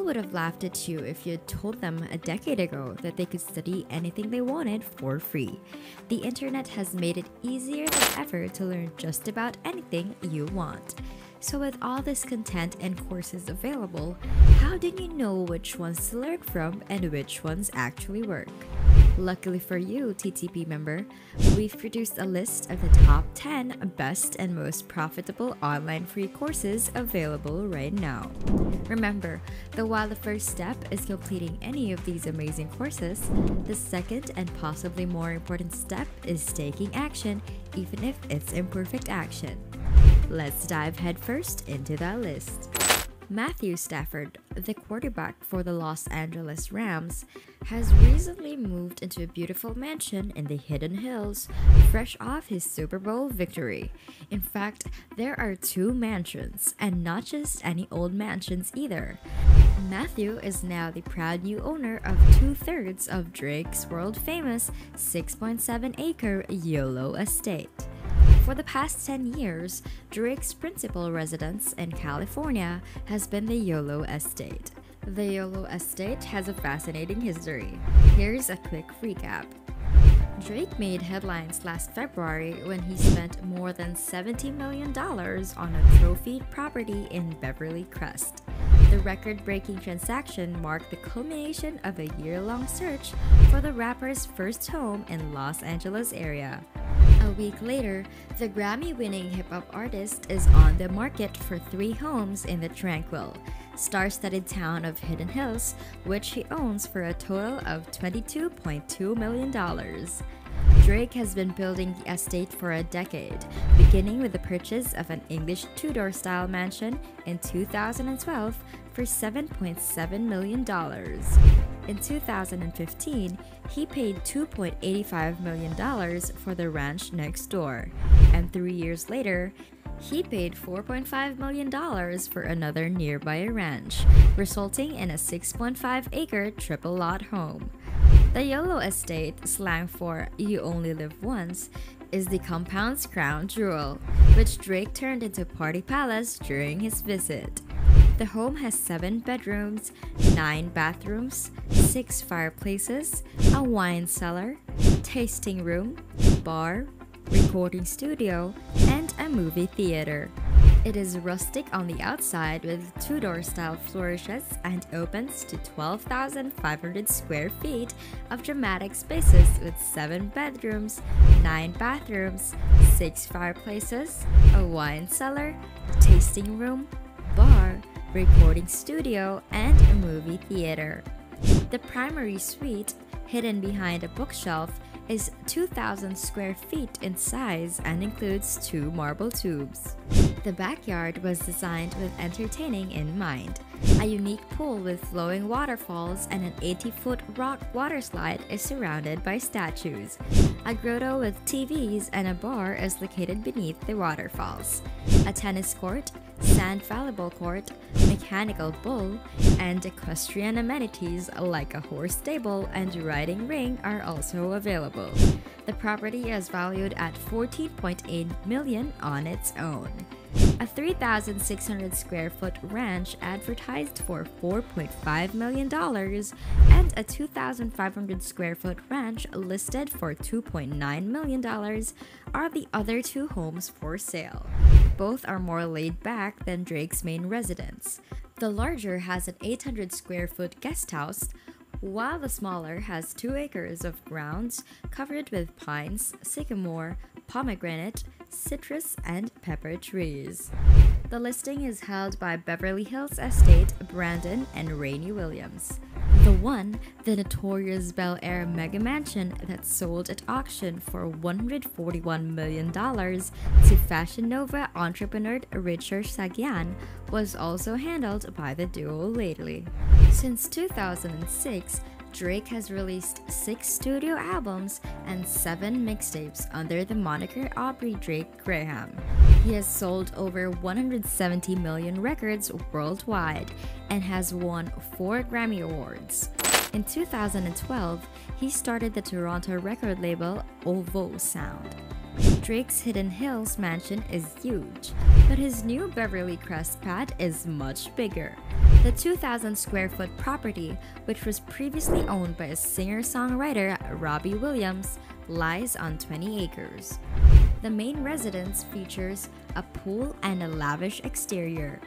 would have laughed at you if you had told them a decade ago that they could study anything they wanted for free. The internet has made it easier than ever to learn just about anything you want. So with all this content and courses available, how do you know which ones to learn from and which ones actually work? Luckily for you, TTP member, we've produced a list of the top 10 best and most profitable online free courses available right now. Remember that while the first step is completing any of these amazing courses, the second and possibly more important step is taking action, even if it's imperfect action. Let's dive headfirst into that list. Matthew Stafford, the quarterback for the Los Angeles Rams, has recently moved into a beautiful mansion in the Hidden Hills, fresh off his Super Bowl victory. In fact, there are 2 mansions, and not just any old mansions either. Matthew is now the proud new owner of 2/3 of Drake's world-famous 6.7-acre Yolo Estate. For the past 10 years, Drake's principal residence in California has been the Yolo Estate. The Yolo Estate has a fascinating history. Here's a quick recap. Drake made headlines last February when he spent more than $70 million on a trophy property in Beverly Crest. The record-breaking transaction marked the culmination of a year-long search for the rapper's first home in Los Angeles area. A week later, the Grammy-winning hip-hop artist is on the market for 3 homes in the tranquil, star-studded town of Hidden Hills, which he owns for a total of $22.2 million. Drake has been building the estate for a decade, beginning with the purchase of an English Tudor-style mansion in 2012 for $7.7 million. In 2015, he paid $2.85 million for the ranch next door, and 3 years later, he paid $4.5 million for another nearby ranch, resulting in a 6.5-acre triple-lot home. The Yolo Estate, slang for "you only live once," is the compound's crown jewel, which Drake turned into a party palace during his visit. The home has 7 bedrooms, 9 bathrooms, 6 fireplaces, a wine cellar, tasting room, bar, recording studio, and a movie theater. It is rustic on the outside with Tudor-style flourishes and opens to 12,500 square feet of dramatic spaces with 7 bedrooms, 9 bathrooms, 6 fireplaces, a wine cellar, tasting room, bar, recording studio, and a movie theater. The primary suite, hidden behind a bookshelf, is 2,000 square feet in size and includes 2 marble tubes. The backyard was designed with entertaining in mind. A unique pool with flowing waterfalls and an 80-foot rock waterslide is surrounded by statues. A grotto with TVs and a bar is located beneath the waterfalls. A tennis court, sand volleyball court, mechanical bull, and equestrian amenities like a horse stable and riding ring are also available. The property is valued at $14.8 million on its own. A 3,600 square foot ranch advertised for $4.5 million and a 2,500 square foot ranch listed for $2.9 million are the other 2 homes for sale. Both are more laid back than Drake's main residence. The larger has an 800 square foot guest house, while the smaller has 2 acres of grounds covered with pines, sycamore, pomegranate, citrus, and pepper trees. The listing is held by Beverly Hills Estate, Branden, and Rayni Williams. The notorious Bel Air mega mansion that sold at auction for $141 million to Fashion Nova entrepreneur Richard Sagyan, was also handled by the duo lately. Since 2006, Drake has released 6 studio albums and 7 mixtapes under the moniker Aubrey Drake Graham. He has sold over 170 million records worldwide and has won 4 Grammy Awards. In 2012, he started the Toronto record label OVO Sound. Drake's Hidden Hills mansion is huge, but his new Beverly Crest pad is much bigger. The 2,000 square foot property, which was previously owned by a singer-songwriter Robbie Williams, lies on 20 acres. The main residence features a pool and a lavish exterior.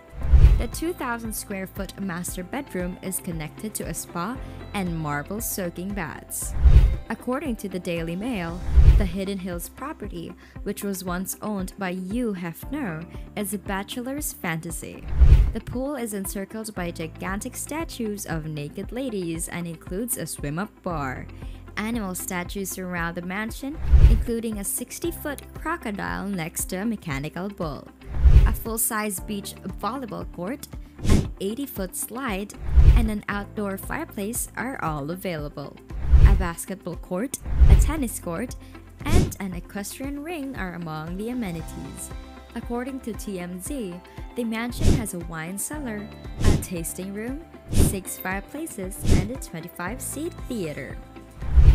The 2,000 square foot master bedroom is connected to a spa and marble soaking baths. According to the Daily Mail, the Hidden Hills property, which was once owned by Hugh Hefner, is a bachelor's fantasy. The pool is encircled by gigantic statues of naked ladies and includes a swim-up bar. Animal statues surround the mansion, including a 60-foot crocodile next to a mechanical bull. A full-size beach volleyball court, an 80-foot slide, and an outdoor fireplace are all available. A basketball court, a tennis court, and an equestrian ring are among the amenities. According to TMZ, the mansion has a wine cellar, a tasting room, 6 fireplaces, and a 25-seat theater.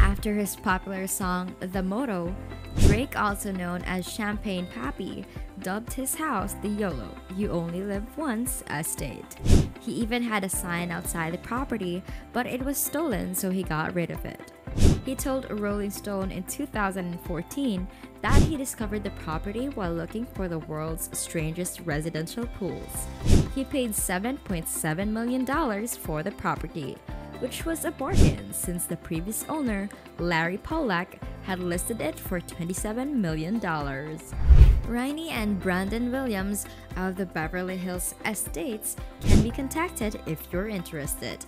After his popular song The Motto, Drake, also known as Champagne Pappy, dubbed his house the Yolo, You Only Live Once Estate. He even had a sign outside the property, but it was stolen, so he got rid of it. He told Rolling Stone in 2014 that he discovered the property while looking for the world's strangest residential pools. He paid $7.7 million for the property, which was a bargain since the previous owner, Larry Pollack, had listed it for $27 million. Rayni and Branden Williams of the Beverly Hills Estates can be contacted if you're interested.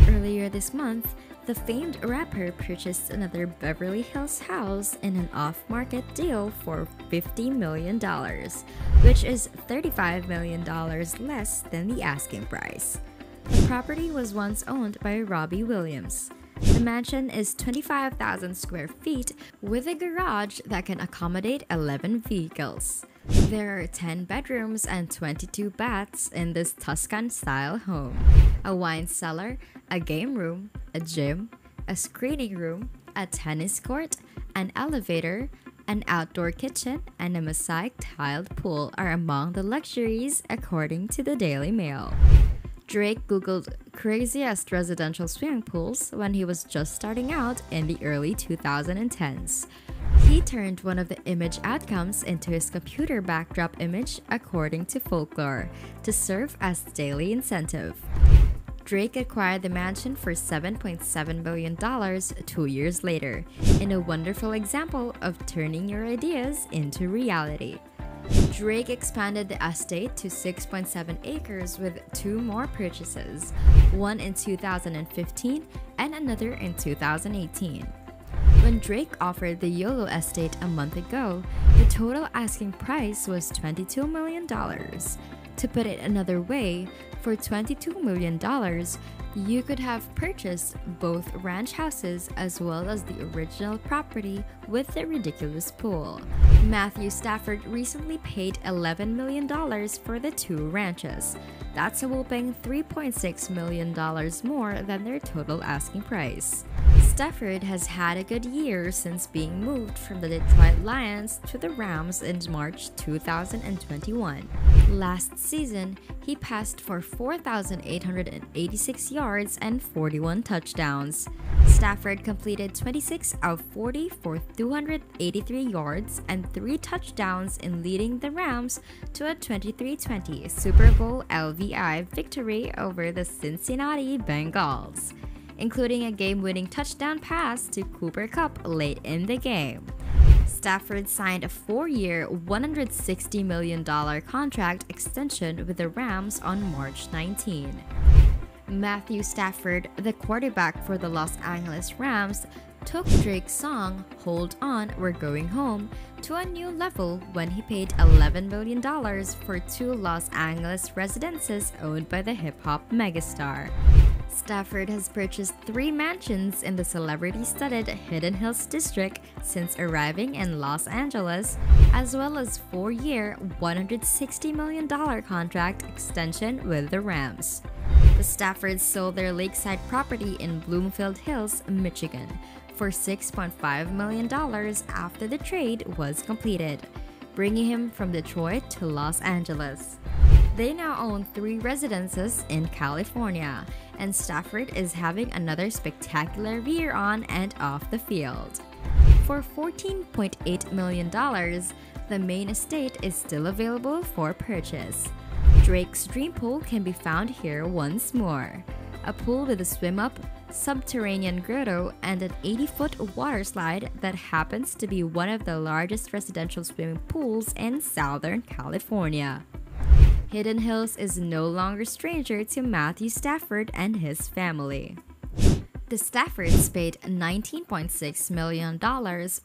Earlier this month, the famed rapper purchased another Beverly Hills house in an off-market deal for $50 million, which is $35 million less than the asking price. The property was once owned by Robbie Williams. The mansion is 25,000 square feet with a garage that can accommodate 11 vehicles. There are 10 bedrooms and 22 baths in this Tuscan-style home. A wine cellar, a game room, a gym, a screening room, a tennis court, an elevator, an outdoor kitchen, and a mosaic-tiled pool are among the luxuries, according to the Daily Mail. Drake googled craziest residential swimming pools when he was just starting out in the early 2010s. He turned one of the image outcomes into his computer backdrop image, according to Folklore, to serve as daily incentive. Drake acquired the mansion for $7.7 million 2 years later, in a wonderful example of turning your ideas into reality. Drake expanded the estate to 6.7 acres with 2 more purchases, one in 2015 and another in 2018. When Drake offered the Yolo Estate a month ago, the total asking price was $22 million. To put it another way, for $22 million, you could have purchased both ranch houses as well as the original property with the ridiculous pool. Matthew Stafford recently paid $11 million for the 2 ranches. That's a whopping $3.6 million more than their total asking price. Stafford has had a good year since being moved from the Detroit Lions to the Rams in March 2021. Last season, he passed for 4,886 yards and 41 touchdowns. Stafford completed 26 of 40 for 283 yards and 3 touchdowns in leading the Rams to a 23-20 Super Bowl LVI victory over the Cincinnati Bengals, including a game-winning touchdown pass to Cooper Kupp late in the game. Stafford signed a 4-year, $160 million contract extension with the Rams on March 19. Matthew Stafford, the quarterback for the Los Angeles Rams, took Drake's song, Hold On, We're Going Home, to a new level when he paid $11 million for 2 Los Angeles residences owned by the hip-hop megastar. Stafford has purchased 3 mansions in the celebrity-studded Hidden Hills district since arriving in Los Angeles, as well as 4-year, $160 million contract extension with the Rams. The Staffords sold their lakeside property in Bloomfield Hills, Michigan, for $6.5 million after the trade was completed, bringing him from Detroit to Los Angeles. They now own 3 residences in California, and Stafford is having another spectacular year on and off the field. For $14.8 million, the main estate is still available for purchase. Drake's dream pool can be found here once more. A pool with a swim-up, subterranean grotto, and an 80-foot water slide that happens to be one of the largest residential swimming pools in Southern California. Hidden Hills is no longer stranger to Matthew Stafford and his family. The Staffords paid $19.6 million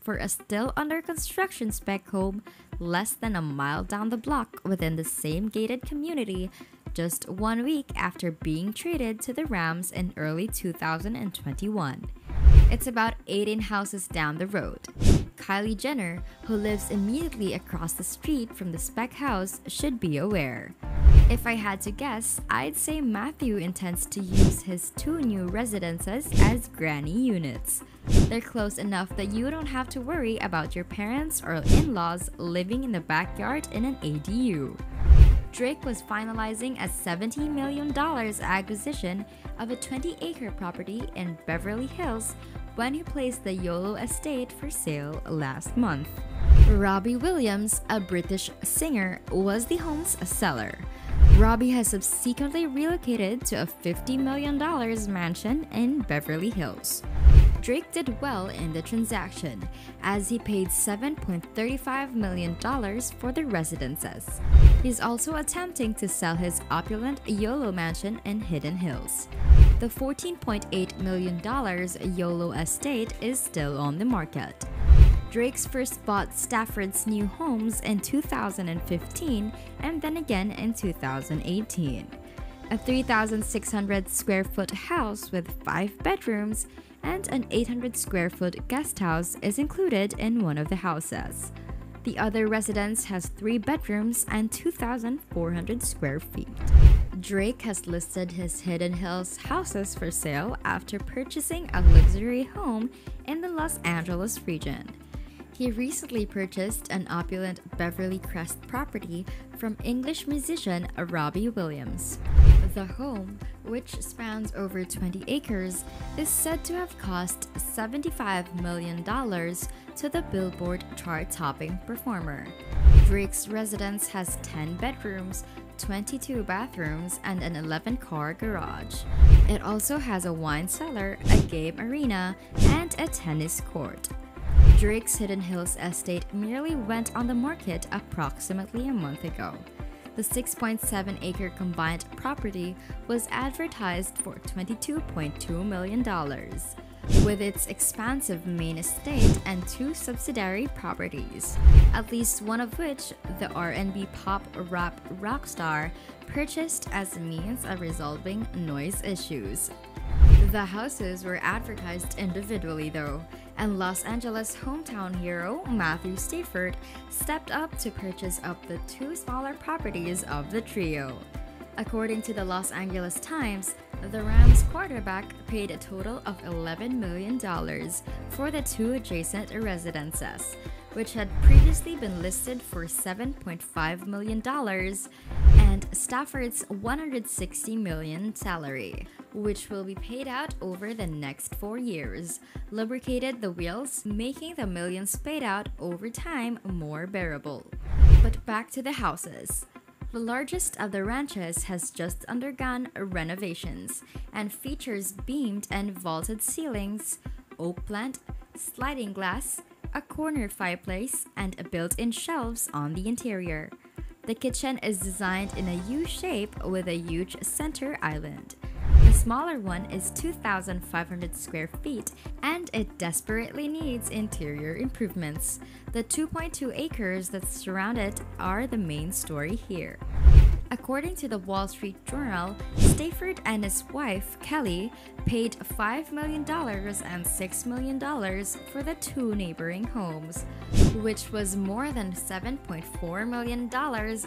for a still under construction spec home less than a mile down the block within the same gated community, just 1 week after being traded to the Rams in early 2021. It's about 18 houses down the road. Kylie Jenner, who lives immediately across the street from the spec house, should be aware. If I had to guess, I'd say Matthew intends to use his 2 new residences as granny units. They're close enough that you don't have to worry about your parents or in-laws living in the backyard in an ADU. Drake was finalizing a $17 million acquisition of a 20-acre property in Beverly Hills when he placed the Yolo Estate for sale last month. Robbie Williams, a British singer, was the home's seller. Robbie has subsequently relocated to a $50 million mansion in Beverly Hills. Drake did well in the transaction, as he paid $7.35 million for the residences. He's also attempting to sell his opulent Yolo mansion in Hidden Hills. The $14.8 million Yolo Estate is still on the market. Drake's first bought Stafford's new homes in 2015 and then again in 2018. A 3,600 square foot house with 5 bedrooms and an 800 square foot guest house is included in one of the houses. The other residence has 3 bedrooms and 2,400 square feet. Drake has listed his Hidden Hills houses for sale after purchasing a luxury home in the Los Angeles region. He recently purchased an opulent Beverly Crest property from English musician Robbie Williams. The home, which spans over 20 acres, is said to have cost $75 million to the Billboard chart-topping performer. Drake's residence has 10 bedrooms, 22 bathrooms, and an 11-car garage. It also has a wine cellar, a game arena, and a tennis court. Drake's Hidden Hills estate merely went on the market approximately a month ago. The 6.7-acre combined property was advertised for $22.2 million. With its expansive main estate and 2 subsidiary properties, at least one of which the R&B pop rap rock star purchased as a means of resolving noise issues. The houses were advertised individually though, and Los Angeles hometown hero Matthew Stafford stepped up to purchase up the 2 smaller properties of the trio. According to the Los Angeles Times, the Rams quarterback paid a total of $11 million for the 2 adjacent residences, which had previously been listed for $7.5 million, and Stafford's $160 million salary, which will be paid out over the next 4 years, lubricated the wheels, making the millions paid out over time more bearable. But back to the houses. The largest of the ranches has just undergone renovations and features beamed and vaulted ceilings, oak plant, sliding glass, a corner fireplace, and built-in shelves on the interior. The kitchen is designed in a U shape with a huge center island. The smaller one is 2,500 square feet, and it desperately needs interior improvements. The 2.2 acres that surround it are the main story here. According to the Wall Street Journal, Stafford and his wife, Kelly, paid $5 million and $6 million for the 2 neighboring homes, which was more than $7.4 million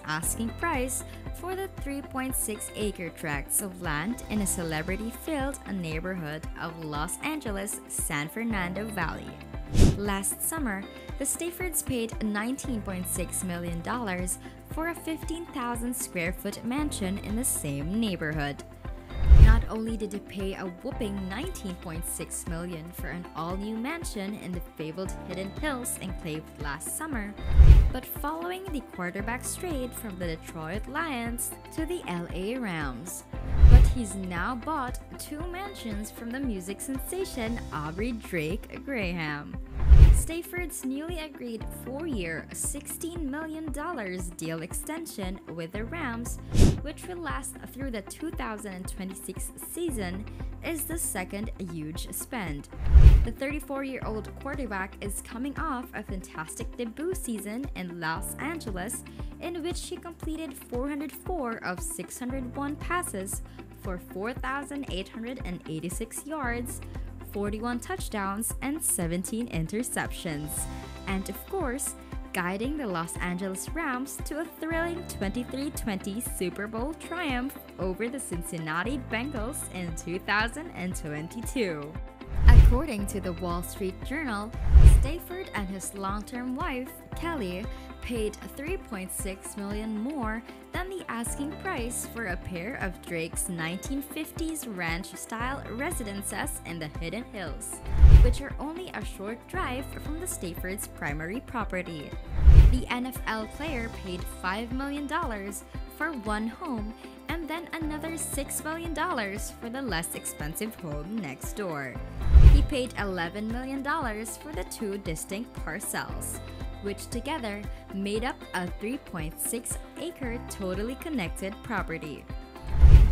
asking price for the 3.6-acre tracts of land in a celebrity-filled neighborhood of Los Angeles' San Fernando Valley. Last summer, the Staffords paid $19.6 million for a 15,000 square foot mansion in the same neighborhood. Not only did he pay a whopping $19.6 million for an all-new mansion in the fabled Hidden Hills enclave last summer, but following the quarterback's trade from the Detroit Lions to the LA Rams. But he's now bought 2 mansions from the music sensation Aubrey Drake Graham. Stafford's newly agreed 4-year, $16 million deal extension with the Rams, which will last through the 2026 season, is the second huge spend. The 34-year-old quarterback is coming off a fantastic debut season in Los Angeles, in which he completed 404 of 601 passes for 4,886 yards, 41 touchdowns, and 17 interceptions, and of course, guiding the Los Angeles Rams to a thrilling 23-20 Super Bowl triumph over the Cincinnati Bengals in 2022. According to the Wall Street Journal, Stafford and his long-term wife, Kelly, paid $3.6 million more than the asking price for a pair of Drake's 1950s ranch-style residences in the Hidden Hills, which are only a short drive from the Stafford's primary property. The NFL player paid $5 million for one home and then another $6 million for the less expensive home next door. He paid $11 million for the 2 distinct parcels, which together made up a 3.6-acre totally connected property.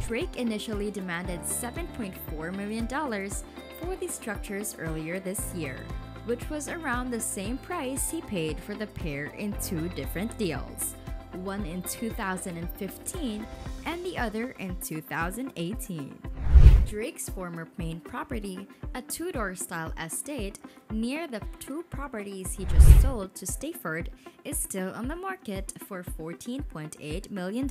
Drake initially demanded $7.4 million for the structures earlier this year, which was around the same price he paid for the pair in 2 different deals, one in 2015 and the other in 2018. Drake's former main property, a Tudor style estate near the 2 properties he just sold to Stafford, is still on the market for $14.8 million.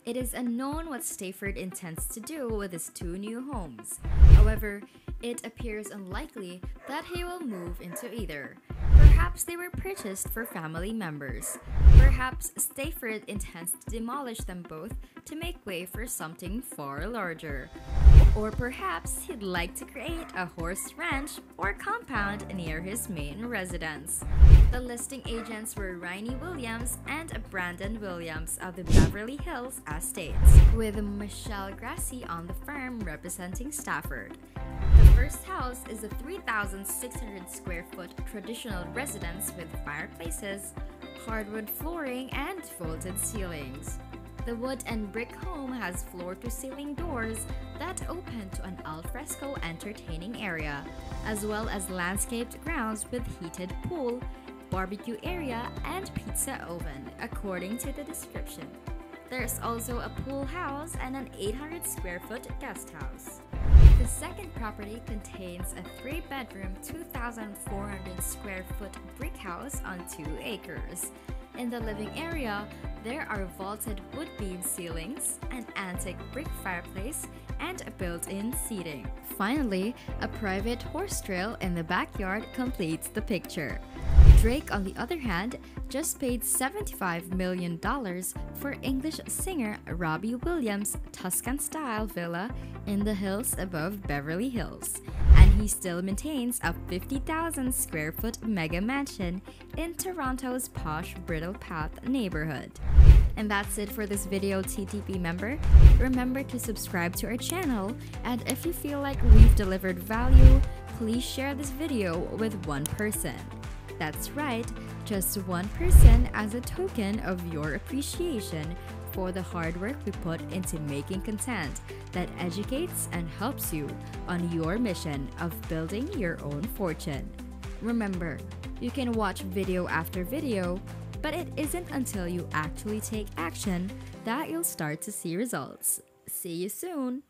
It is unknown what Stafford intends to do with his 2 new homes. However, it appears unlikely that he will move into either. Perhaps they were purchased for family members. Perhaps Stafford intends to demolish them both to make way for something far larger. Or perhaps he'd like to create a horse ranch or compound near his main residence. The listing agents were Rayni Williams and Branden Williams of the Beverly Hills Estates, with Michelle Grassi on the firm representing Stafford. The first house is a 3,600 square foot traditional residence with fireplaces, hardwood flooring, and vaulted ceilings. The wood and brick home has floor-to-ceiling doors that open to an alfresco entertaining area, as well as landscaped grounds with heated pool, barbecue area, and pizza oven, according to the description. There's also a pool house and an 800 square foot guest house. The second property contains a 3-bedroom, 2,400 square foot brick house on 2 acres. In the living area, there are vaulted wood beam ceilings, an antique brick fireplace, and built-in seating. Finally, a private horse trail in the backyard completes the picture. Drake, on the other hand, just paid $75 million for English singer Robbie Williams' Tuscan-style villa in the hills above Beverly Hills, and he still maintains a 50,000 square foot mega mansion in Toronto's posh Brittle Path neighborhood. And that's it for this video, TTP member. Remember to subscribe to our channel, and if you feel like we've delivered value, please share this video with one person. That's right, just one person, as a token of your appreciation for the hard work we put into making content that educates and helps you on your mission of building your own fortune. Remember, you can watch video after video, but it isn't until you actually take action that you'll start to see results. See you soon!